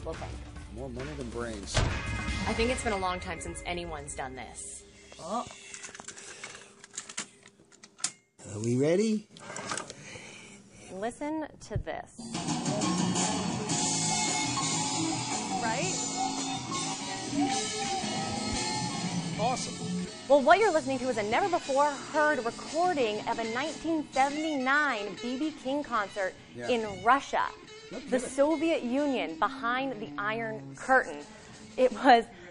people think? More money than brains. I think it's been a long time since anyone's done this. Oh. Are we ready? Listen to this. Right? Awesome. Well, what you're listening to is a never-before-heard recording of a 1979 B.B. King concert in Russia, the Soviet Union, behind the Iron Curtain.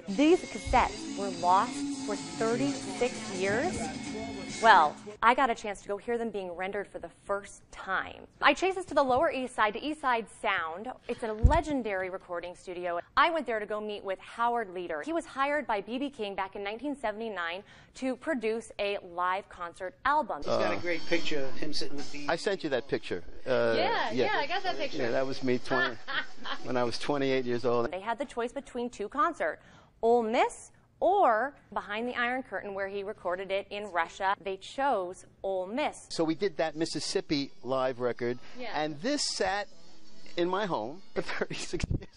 These cassettes were lost for 36 years. Well, I got a chance to go hear them being rendered for the first time. I chased this to the Lower East Side, to East Side Sound. It's a legendary recording studio. I went there to go meet with Howard Leader. He was hired by B.B. King back in 1979 to produce a live concert album. He's got a great picture of him sitting with the... I sent you that picture. Yeah, I got that picture. Yeah, that was me when I was 28 years old. They had the choice between two concerts, Ole Miss or Behind the Iron Curtain, where he recorded it in Russia. They chose Ole Miss. So we did that Mississippi live record, and this sat in my home for 36 years.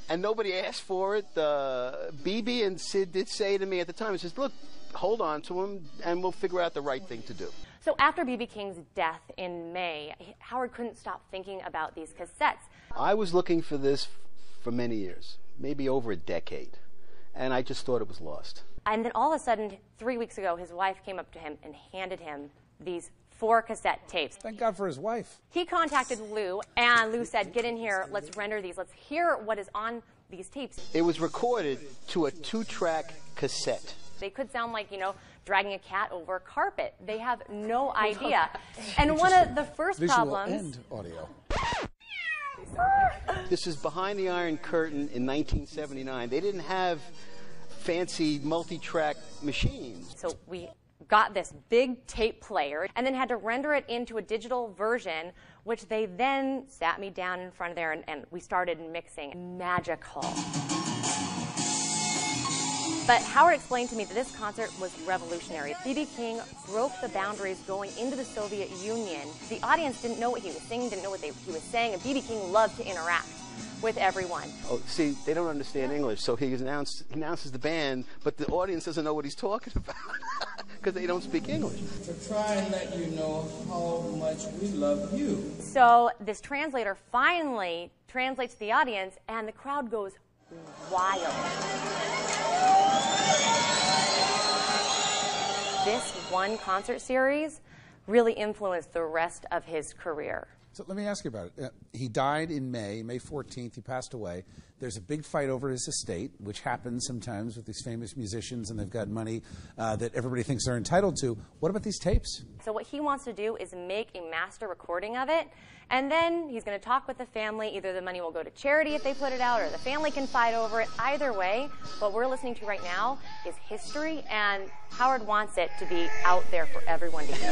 And nobody asked for it. BB and Sid did say to me at the time, he says, look, hold on to him, and we'll figure out the right thing to do. So after B.B. King's death in May, Howard couldn't stop thinking about these cassettes. I was looking for this for many years, maybe over a decade. And I just thought it was lost. And then all of a sudden, 3 weeks ago, his wife came up to him and handed him these 4 cassette tapes. Thank God for his wife. He contacted Lou, and Lou said, get in here, let's render these, let's hear what is on these tapes. It was recorded to a 2-track cassette. They could sound like, dragging a cat over a carpet. They have no idea. And one of the first problems... and audio. This is Behind the Iron Curtain in 1979. They didn't have fancy multi-track machines. So we got this big tape player and then had to render it into a digital version, which they then sat me down in front of there and we started mixing. Magical. But Howard explained to me that this concert was revolutionary. B.B. King broke the boundaries going into the Soviet Union. The audience didn't know what he was singing, didn't know what he was saying, and B.B. King loved to interact with everyone. Oh, see, they don't understand English, so he announces the band, but the audience doesn't know what he's talking about because they don't speak English. To try and let you know how much we love you. So this translator finally translates to the audience, and the crowd goes wild. This one concert series really influenced the rest of his career. So let me ask you about it. He died in May 14th. He passed away. There's a big fight over his estate, which happens sometimes with these famous musicians, and they've got money that everybody thinks they're entitled to. What about these tapes? So what he wants to do is make a master recording of it, and then he's going to talk with the family. Either the money will go to charity if they put it out, or the family can fight over it. Either way, what we're listening to right now is history, and Howard wants it to be out there for everyone to hear.